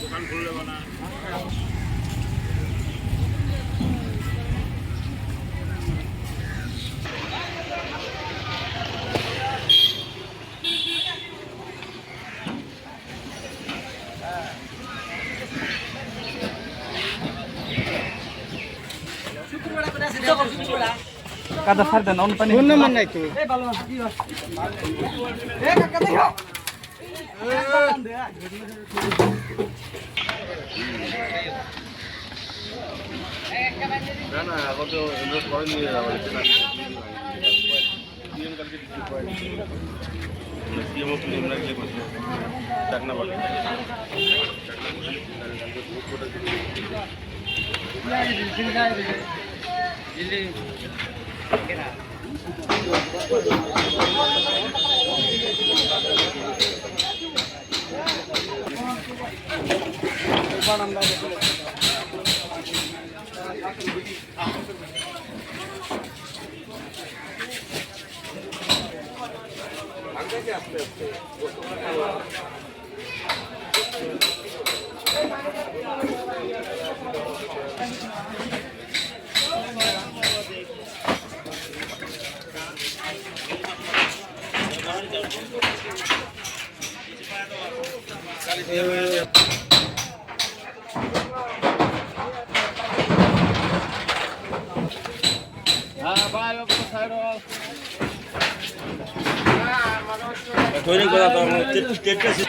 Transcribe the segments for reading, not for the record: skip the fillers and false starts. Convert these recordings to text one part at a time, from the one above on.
দোকান খুললে না কাদা সার দেন অন পানি কোন নাম্বার নাই তো এই ভালো কি এ কাকা দেখো না না এখন তো ইনভেস্ট করে নিয়ে যাওয়া হচ্ছে না सीएमओ की निम्न के बच्चे करना पड़ेगा थोड़ी बता तो टेट से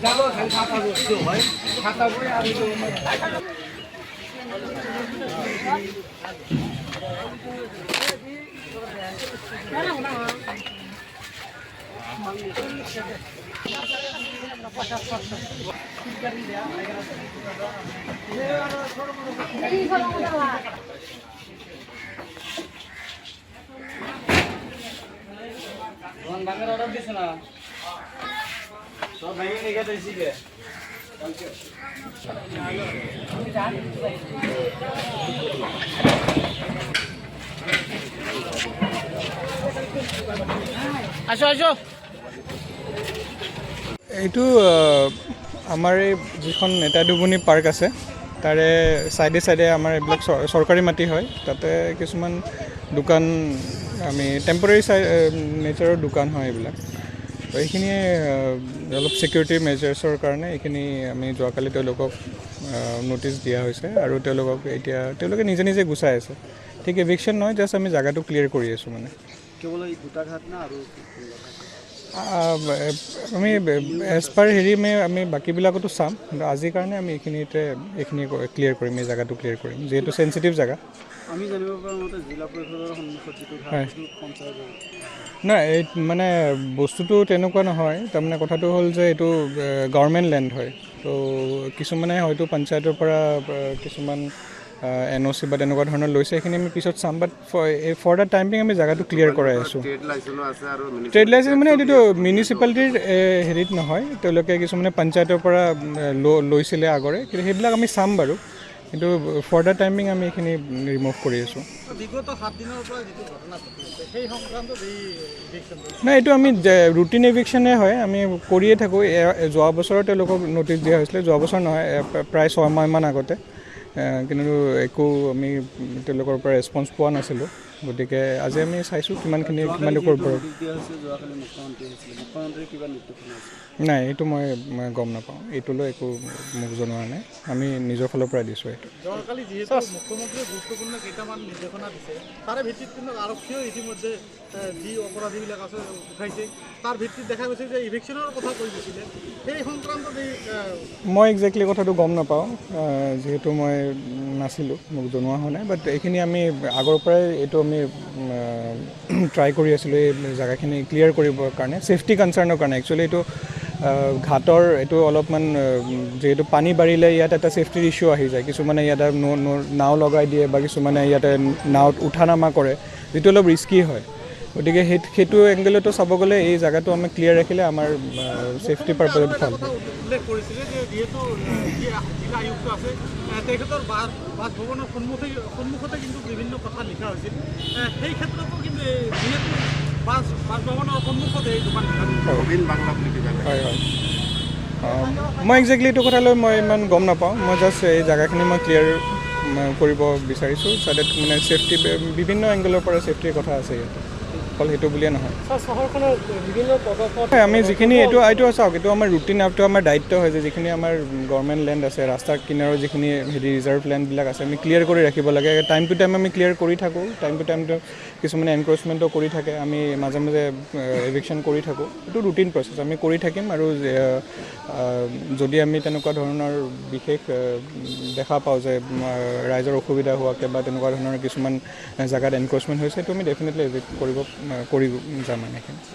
যাবো খালি খাতা বসছো ভাই খাতা বই আর ভাঙার অর্ডার দিছ না সব ভেঙে নিয়ে গেছে শিখে আসো আসো এইটো আমাৰ এই যিখন নেতাদুবনি পাৰ্ক আছে তাৰে চাইডে চাইডে আমাৰ এইবিলাক চৰকাৰী মাটি হয় তাতে কিছুমান দোকান আমি টেম্পৰেৰী নেচাৰৰ দোকান হয় এইবিলাক তো এইখিনিয়ে অলপ ছিকিউৰিটি মেজাৰ্ছৰ কাৰণে এইখিনি আমি যোৱাকালি তেওঁলোকক ন'টিছ দিয়া হৈছে আৰু তেওঁলোকে নিজে নিজে গুচাই আছে ঠিক এভিকশ্যন নহয় জাষ্ট আমি জাগাটো ক্লিয়াৰ কৰি আছোঁ মানে কেৱল এই দুটা ঘাট না আৰু আমি এজ পাৰ আমি বাকীবিলাকতো চাম কিন্তু আজিৰ কাৰণে আমি এইখিনি ক্লিয়াৰ কৰিম এই জেগাটো ক্লিয়াৰ কৰিম যিহেতু চেঞ্চিটিভ জেগা আমি জানিব পৰা মতে জিলা পৰিষদৰ সন্মুখত যিটো ঘাট পঞ্চায়তৰ নাই এই মানে বস্তুটো তেনেকুৱা নহয় তাৰমানে কথাটো হ'ল যে এইটো গভৰ্ণমেণ্ট লেণ্ড হয় তো কিছুমানে হয়তো পঞ্চায়তৰ পৰা কিছুমান NOC বা তেনেকুৱা ধৰণৰ লৈছে সেইখিনি আমি পিছত চাম বাট ফৰ দ্য টাইম বিং আমি জেগাটো ক্লিয়াৰ কৰাই আছোঁ ট্ৰেড লাইচেঞ্চ মানে এইটোতো মিউনিচিপালিটিৰ হেৰিত নহয় তেওঁলোকে কিছুমানে পঞ্চায়তৰ পৰা লৈছিলে আগৰে কিন্তু সেইবিলাক আমি চাম বাৰু কিন্তু ফৰ দ্য টাইম বিং আমি এইখিনি ৰিমুভ কৰি আছোঁ বিগত 7 দিনৰ পৰা যিটো ঘটনা সেই সংক্ৰান্তত নাই এইটো আমি ৰুটিন এভিকশ্যনে হয় আমি কৰিয়ে থাকোঁ যোৱা বছৰত তেওঁলোকক ন'টিছ দিয়া হৈছিলে যোৱা বছৰ নহয় প্ৰায় 6 মাহমান আগতে কিন্তু একো আমি তেওঁলোকৰ পৰা ৰেছপন্স পোৱা নাছিলোঁ গতিকে আজি আমি চাইছোঁ কিমানখিনি কিমান লোকৰ পৰা মুখ্যমন্ত্ৰী কিবা নিৰ্দেশনা আছে নাই এইটো মই গম নাপাওঁ, এইটোলৈ একো মোক জনোৱা নাই, আমি নিজৰ ফালৰ পৰা দিছোঁ এইটো। যোৱাকালি যিহেতু মুখ্যমন্ত্ৰীয়ে গুৰুত্বপূৰ্ণ কেইটামান নিৰ্দেশনা দিছে, তাৰে ভিত্তিত কিন্তু আৰক্ষীয়েও ইতিমধ্যে যি অপৰাধীবিলাক আছে উঠাইছে, তাৰ ভিত্তিত দেখা গৈছে যে ইভিকশ্যনৰ কথা কৈ দিছিলে, সেই সংক্ৰান্তত মই একজেক্টলি কথাটো গম নাপাওঁ, যিহেতু মই নাছিলোঁ, মোক জনোৱা হোৱা নাই, বাট এইখিনি আমি আগৰ পৰাই এইটো আমি ট্ৰাই কৰি আছিলোঁ এই জেগাখিনি ক্লিয়াৰ কৰিবৰ কাৰণে, ছেফটি কনচাৰ্ণৰ কাৰণে। একচুৱেলি এইটো ঘাটৰ এইটো অলপমান যিহেতু পানী বাঢ়িলে ইয়াত এটা ছেফটিৰ ইছ্যু আহি যায়, কিছুমানে ইয়াতে নাও লগাই দিয়ে বা কিছুমানে ইয়াতে নাৱত উঠা নামা কৰে, যিটো অলপ ৰিস্কি হয়। গতিকে সেইটো এংগেলতো চাব গ'লে এই জেগাটো আমি ক্লিয়াৰ ৰাখিলে আমাৰ ছেফটি পাৰ্পজত ভাল। উল্লেখ কৰিছিলে যে যিহেতু জিলা আয়ুক্ত আছে, তেখেতৰ বাসভৱনৰ সন্মুখতে কিন্তু বিভিন্ন কথা লিখা হৈছিল, সেই ক্ষেত্ৰতো কিন্তু যিহেতু বাসভৱনৰ সন্মুখতে এই দোকান হয় হয়। মই একজেক্টলি এইটো কথালৈ মই ইমান গম নাপাওঁ, মই জাষ্ট এই জেগাখিনি মই ক্লিয়াৰ কৰিব বিচাৰিছোঁ, যাতে মানে ছেফটি বিভিন্ন এংগেলৰ পৰা ছেফটিৰ কথা আছে ইয়াতে, অকল সেইটো বুলিয়ে নহয়। চহৰখনৰ বিভিন্ন আমি যিখিনি এইটো চাওক, এইটো আমাৰ ৰুটিন, এইটো আমাৰ দায়িত্ব হয় যে যিখিনি আমাৰ গভৰ্ণমেণ্ট লেণ্ড আছে, ৰাস্তাৰ কিনাৰৰ যিখিনি ৰিজাৰ্ভ লেণ্ডবিলাক আছে, আমি ক্লিয়াৰ কৰি ৰাখিব লাগে। টাইম টু টাইম আমি ক্লিয়াৰ কৰি থাকোঁ, টাইম টু টাইমটো কিছুমানে এনক্ৰ'চমেণ্টো কৰি থাকে, আমি মাজে মাজে এভিকশ্যন কৰি থাকোঁ, এইটো ৰুটিন প্ৰচেছ, আমি কৰি থাকিম। আৰু যদি আমি তেনেকুৱা ধৰণৰ বিশেষ দেখা পাওঁ যে ৰাইজৰ অসুবিধা হোৱাকৈ বা তেনেকুৱা ধৰণৰ কিছুমান জেগাত এনক্ৰ'চমেণ্ট হৈছে, সেইটো আমি ডেফিনেটলি এভিক্ট কৰি যাম আমি।